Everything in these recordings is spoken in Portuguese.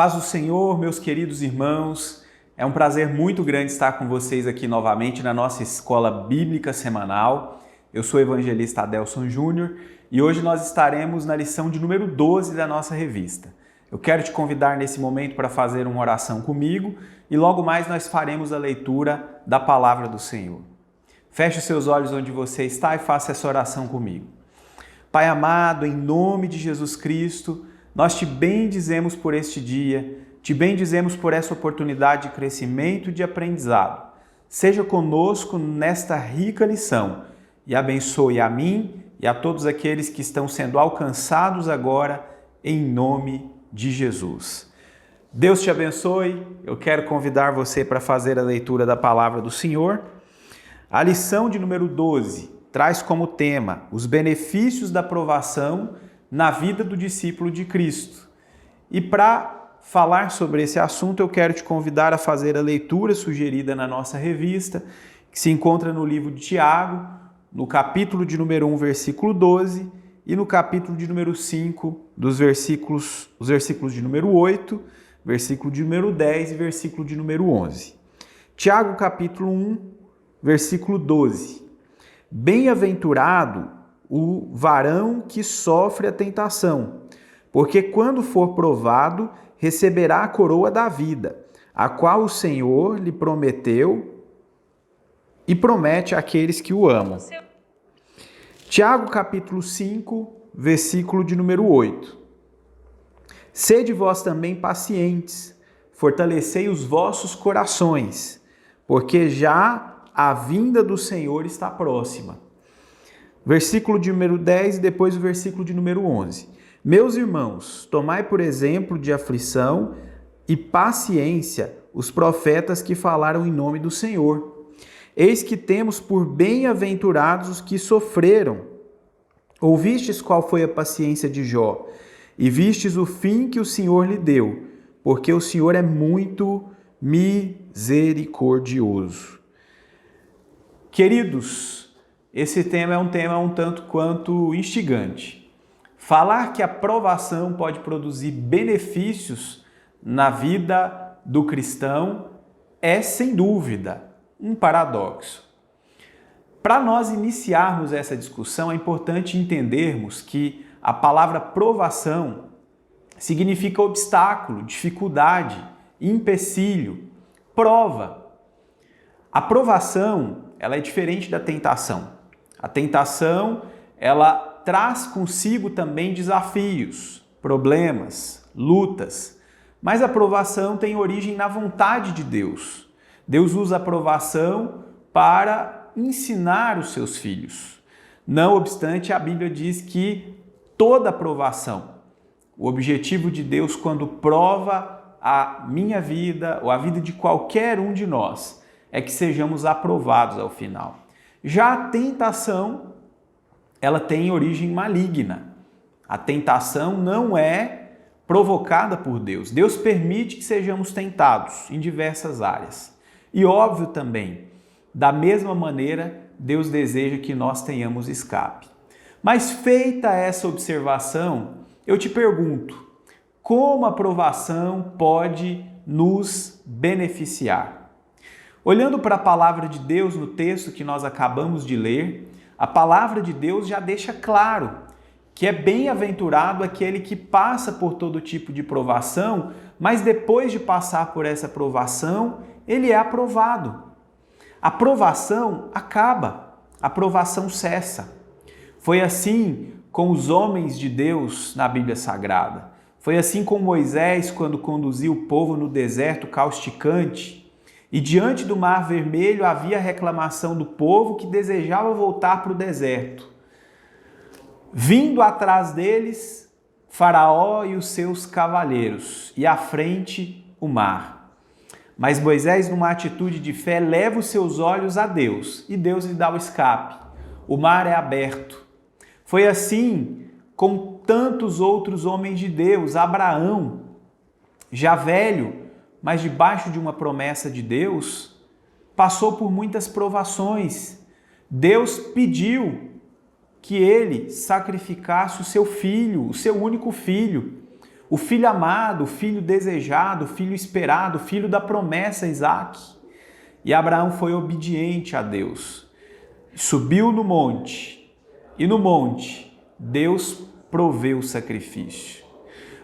paz do Senhor, meus queridos irmãos, é um prazer muito grande estar com vocês aqui novamente na nossa escola bíblica semanal. Eu sou o evangelista Adelson Júnior e hoje nós estaremos na lição de número 12 da nossa revista. Eu quero te convidar nesse momento para fazer uma oração comigo e logo mais nós faremos a leitura da palavra do Senhor. Feche os seus olhos onde você está e faça essa oração comigo. Pai amado, em nome de Jesus Cristo, nós te bendizemos por este dia, te bendizemos por essa oportunidade de crescimento e de aprendizado. Seja conosco nesta rica lição e abençoe a mim e a todos aqueles que estão sendo alcançados agora, em nome de Jesus. Deus te abençoe. Eu quero convidar você para fazer a leitura da palavra do Senhor. A lição de número 12 traz como tema os benefícios da provação na vida do discípulo de Cristo. E para falar sobre esse assunto, eu quero te convidar a fazer a leitura sugerida na nossa revista, que se encontra no livro de Tiago, no capítulo de número 1, versículo 12, e no capítulo de número 5, os versículos de número 8, versículo de número 10 e versículo de número 11. Tiago, capítulo 1, versículo 12. Bem-aventurado o varão que sofre a tentação, porque quando for provado, receberá a coroa da vida, a qual o Senhor lhe prometeu e promete àqueles que o amam. Tiago, capítulo 5, versículo de número 8. Sede vós também pacientes, fortalecei os vossos corações, porque já a vinda do Senhor está próxima. Versículo de número 10 e depois o versículo de número 11. Meus irmãos, tomai por exemplo de aflição e paciência os profetas que falaram em nome do Senhor. Eis que temos por bem-aventurados os que sofreram. Ouvistes qual foi a paciência de Jó, e vistes o fim que o Senhor lhe deu, porque o Senhor é muito misericordioso. Queridos, esse tema é um tema um tanto quanto instigante. Falar que a provação pode produzir benefícios na vida do cristão é, sem dúvida, um paradoxo. Para nós iniciarmos essa discussão, é importante entendermos que a palavra provação significa obstáculo, dificuldade, empecilho, prova. A provação, ela é diferente da tentação. A tentação, ela traz consigo também desafios, problemas, lutas, mas a provação tem origem na vontade de Deus. Deus usa a provação para ensinar os seus filhos. Não obstante, a Bíblia diz que toda provação, o objetivo de Deus quando prova a minha vida ou a vida de qualquer um de nós, é que sejamos aprovados ao final. Já a tentação, ela tem origem maligna. A tentação não é provocada por Deus. Deus permite que sejamos tentados em diversas áreas. E óbvio também, da mesma maneira, Deus deseja que nós tenhamos escape. Mas feita essa observação, eu te pergunto, como a provação pode nos beneficiar? Olhando para a palavra de Deus no texto que nós acabamos de ler, a palavra de Deus já deixa claro que é bem-aventurado aquele que passa por todo tipo de provação, mas depois de passar por essa provação, ele é aprovado. A provação acaba, a provação cessa. Foi assim com os homens de Deus na Bíblia Sagrada. Foi assim com Moisés quando conduziu o povo no deserto causticante. E diante do Mar Vermelho havia reclamação do povo que desejava voltar para o deserto. Vindo atrás deles, Faraó e os seus cavaleiros, e à frente o mar. Mas Moisés, numa atitude de fé, leva os seus olhos a Deus, e Deus lhe dá o escape. O mar é aberto. Foi assim com tantos outros homens de Deus. Abraão, já velho, mas debaixo de uma promessa de Deus, passou por muitas provações. Deus pediu que ele sacrificasse o seu filho, o seu único filho, o filho amado, o filho desejado, o filho esperado, o filho da promessa, Isaque. E Abraão foi obediente a Deus. Subiu no monte, e no monte Deus proveu o sacrifício.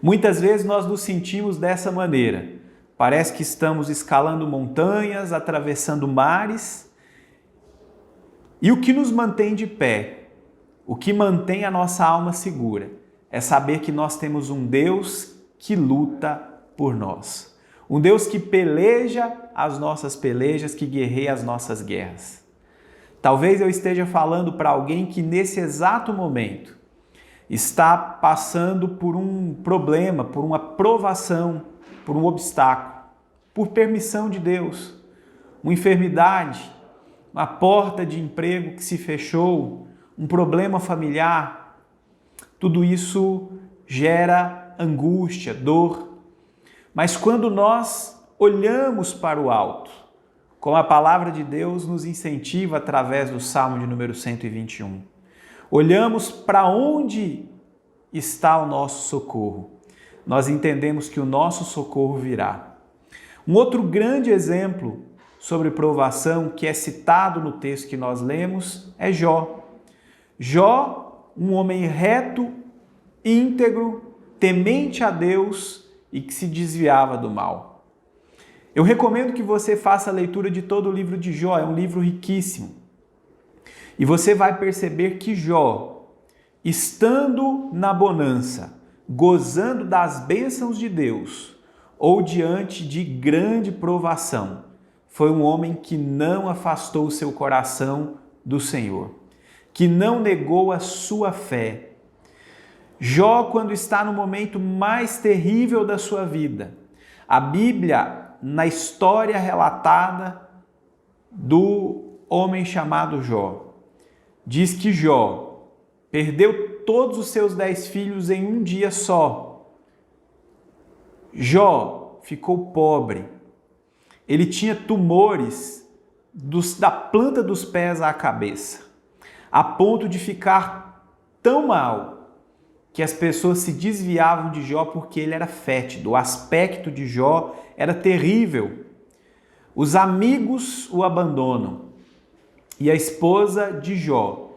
Muitas vezes nós nos sentimos dessa maneira. Parece que estamos escalando montanhas, atravessando mares. E o que nos mantém de pé, o que mantém a nossa alma segura, é saber que nós temos um Deus que luta por nós. Um Deus que peleja as nossas pelejas, que guerreia as nossas guerras. Talvez eu esteja falando para alguém que nesse exato momento está passando por um problema, por uma provação, por um obstáculo, por permissão de Deus, uma enfermidade, uma porta de emprego que se fechou, um problema familiar. Tudo isso gera angústia, dor. Mas quando nós olhamos para o alto, como a palavra de Deus nos incentiva através do Salmo de número 121, olhamos para onde está o nosso socorro, nós entendemos que o nosso socorro virá. Um outro grande exemplo sobre provação que é citado no texto que nós lemos é Jó. Jó, um homem reto, íntegro, temente a Deus e que se desviava do mal. Eu recomendo que você faça a leitura de todo o livro de Jó, é um livro riquíssimo. E você vai perceber que Jó, estando na bonança, gozando das bênçãos de Deus, ou diante de grande provação, foi um homem que não afastou o seu coração do Senhor, que não negou a sua fé. Jó, quando está no momento mais terrível da sua vida, a Bíblia, na história relatada do homem chamado Jó, diz que Jó perdeu todos os seus 10 filhos em um dia só. Jó ficou pobre. Ele tinha tumores da planta dos pés à cabeça, a ponto de ficar tão mal que as pessoas se desviavam de Jó porque ele era fétido. O aspecto de Jó era terrível. Os amigos o abandonam. E a esposa de Jó,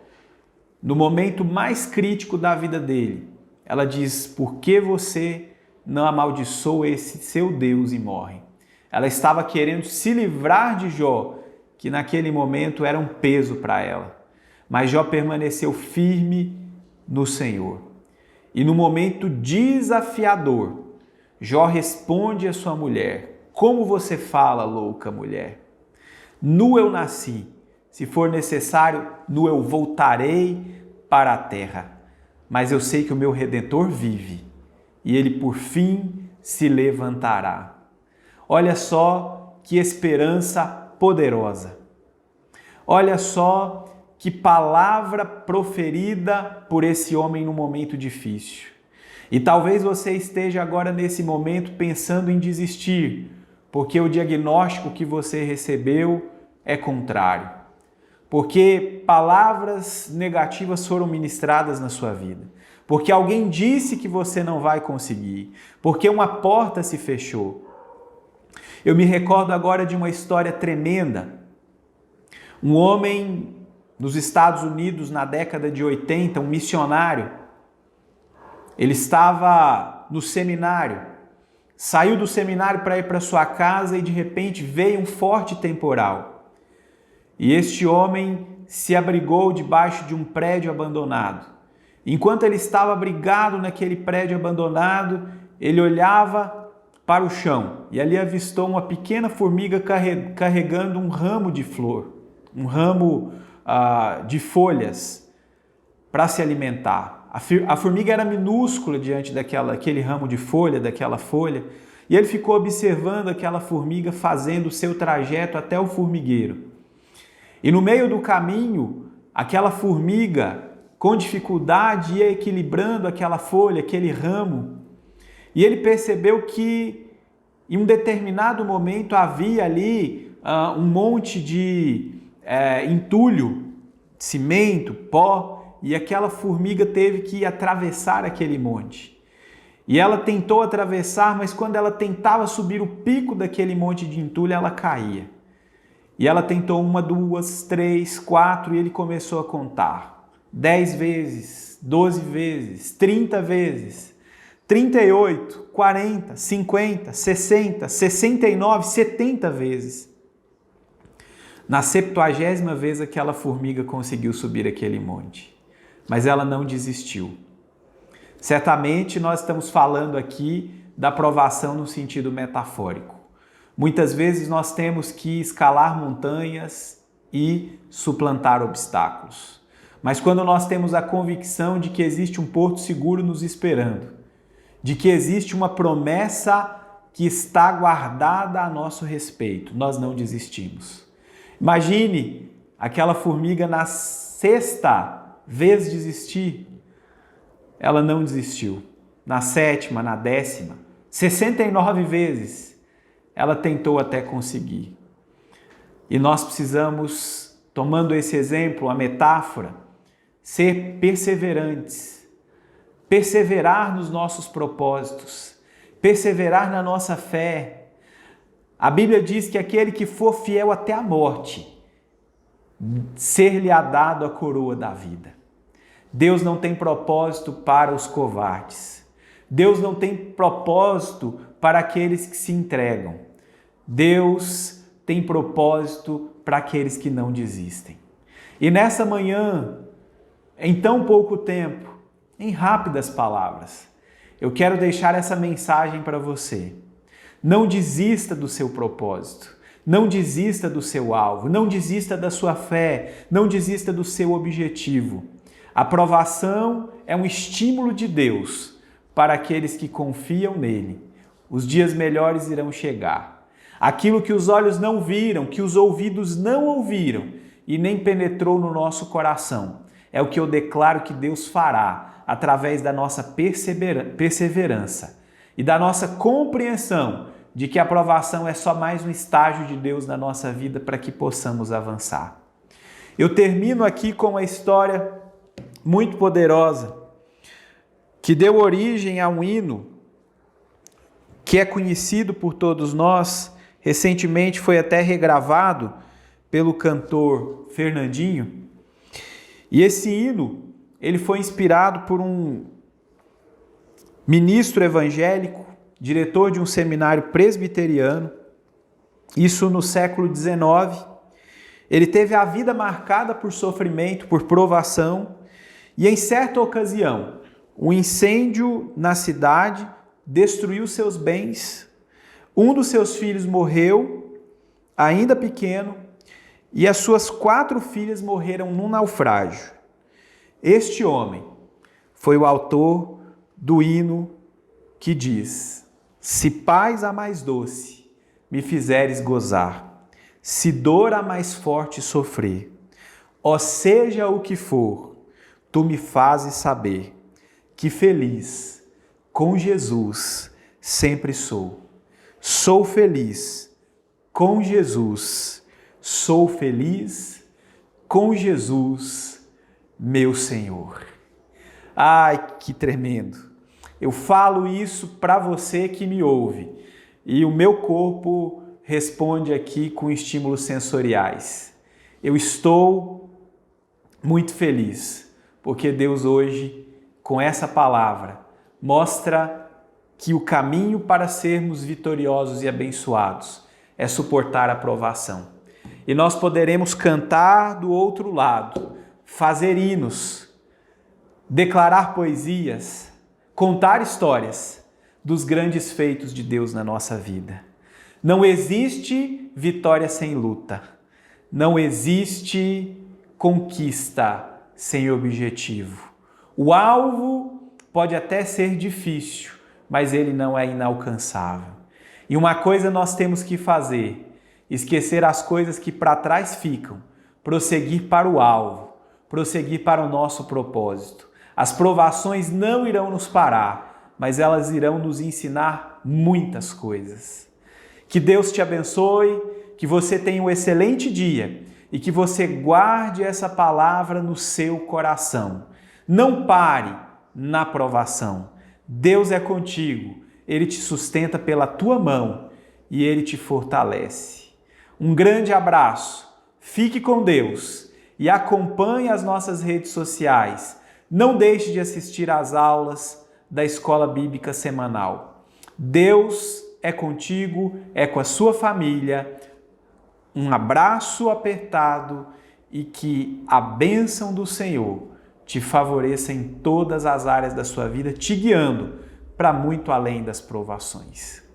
no momento mais crítico da vida dele, ela diz: por que você não amaldiçoa esse seu Deus e morre? Ela estava querendo se livrar de Jó, que naquele momento era um peso para ela. Mas Jó permaneceu firme no Senhor. E no momento desafiador, Jó responde à sua mulher: como você fala, louca mulher? Nu eu nasci, se for necessário, nu eu voltarei para a terra. Mas eu sei que o meu Redentor vive, e ele por fim se levantará. Olha só que esperança poderosa. Olha só que palavra proferida por esse homem num momento difícil. E talvez você esteja agora nesse momento pensando em desistir, porque o diagnóstico que você recebeu é contrário. Porque palavras negativas foram ministradas na sua vida. Porque alguém disse que você não vai conseguir. Porque uma porta se fechou. Eu me recordo agora de uma história tremenda. Um homem nos Estados Unidos, na década de 80, um missionário, ele estava no seminário, saiu do seminário para ir para sua casa e de repente veio um forte temporal. E este homem se abrigou debaixo de um prédio abandonado. Enquanto ele estava abrigado naquele prédio abandonado, ele olhava para o chão e ali avistou uma pequena formiga carregando um ramo de flor, um ramo de folhas para se alimentar. A formiga era minúscula diante daquele ramo de folha, daquela folha, e ele ficou observando aquela formiga fazendo o seu trajeto até o formigueiro. E no meio do caminho, aquela formiga, com dificuldade, ia equilibrando aquela folha, aquele ramo, e ele percebeu que em um determinado momento havia ali um monte de entulho, cimento, pó, e aquela formiga teve que atravessar aquele monte. E ela tentou atravessar, mas quando ela tentava subir o pico daquele monte de entulho, ela caía. E ela tentou 1, 2, 3, 4 e ele começou a contar. 10 vezes, 12 vezes, 30 vezes, 38, 40, 50, 60, 69, 70 vezes. Na 70ª vez aquela formiga conseguiu subir aquele monte. Mas ela não desistiu. Certamente nós estamos falando aqui da provação no sentido metafórico. Muitas vezes nós temos que escalar montanhas e suplantar obstáculos. Mas quando nós temos a convicção de que existe um porto seguro nos esperando, de que existe uma promessa que está guardada a nosso respeito, nós não desistimos. Imagine aquela formiga na 6ª vez desistir. Ela não desistiu. Na 7ª, na 10ª, 69 vezes. Ela tentou até conseguir. E nós precisamos, tomando esse exemplo, a metáfora, ser perseverantes, perseverar nos nossos propósitos, perseverar na nossa fé. A Bíblia diz que aquele que for fiel até a morte, ser-lhe-á dado a coroa da vida. Deus não tem propósito para os covardes. Deus não tem propósito para aqueles que se entregam. Deus tem propósito para aqueles que não desistem. E nessa manhã, em tão pouco tempo, em rápidas palavras, eu quero deixar essa mensagem para você. Não desista do seu propósito. Não desista do seu alvo. Não desista da sua fé. Não desista do seu objetivo. A provação é um estímulo de Deus para aqueles que confiam nele. Os dias melhores irão chegar. Aquilo que os olhos não viram, que os ouvidos não ouviram e nem penetrou no nosso coração, é o que eu declaro que Deus fará através da nossa perseverança e da nossa compreensão de que a provação é só mais um estágio de Deus na nossa vida para que possamos avançar. Eu termino aqui com uma história muito poderosa, que deu origem a um hino que é conhecido por todos nós, recentemente foi até regravado pelo cantor Fernandinho. E esse hino, ele foi inspirado por um ministro evangélico, diretor de um seminário presbiteriano, isso no século XIX. Ele teve a vida marcada por sofrimento, por provação, e em certa ocasião, um incêndio na cidade destruiu seus bens, um dos seus filhos morreu, ainda pequeno, e as suas 4 filhas morreram num naufrágio. Este homem foi o autor do hino que diz: se paz a mais doce me fizeres gozar, se dor a mais forte sofrer, ó seja o que for, tu me fazes saber que feliz com Jesus sempre sou. Sou feliz com Jesus, sou feliz com Jesus, meu Senhor. Ai, que tremendo! Eu falo isso para você que me ouve e o meu corpo responde aqui com estímulos sensoriais. Eu estou muito feliz porque Deus hoje, com essa palavra, mostra que o caminho para sermos vitoriosos e abençoados é suportar a provação. E nós poderemos cantar do outro lado, fazer hinos, declarar poesias, contar histórias dos grandes feitos de Deus na nossa vida. Não existe vitória sem luta. Não existe conquista sem objetivo. O alvo pode até ser difícil, mas ele não é inalcançável. E uma coisa nós temos que fazer: esquecer as coisas que para trás ficam, prosseguir para o alvo, prosseguir para o nosso propósito. As provações não irão nos parar, mas elas irão nos ensinar muitas coisas. Que Deus te abençoe, que você tenha um excelente dia e que você guarde essa palavra no seu coração. Não pare na provação. Deus é contigo, Ele te sustenta pela tua mão e Ele te fortalece. Um grande abraço, fique com Deus e acompanhe as nossas redes sociais. Não deixe de assistir às aulas da Escola Bíblica Semanal. Deus é contigo, é com a sua família. Um abraço apertado e que a bênção do Senhor te favoreça em todas as áreas da sua vida, te guiando para muito além das provações.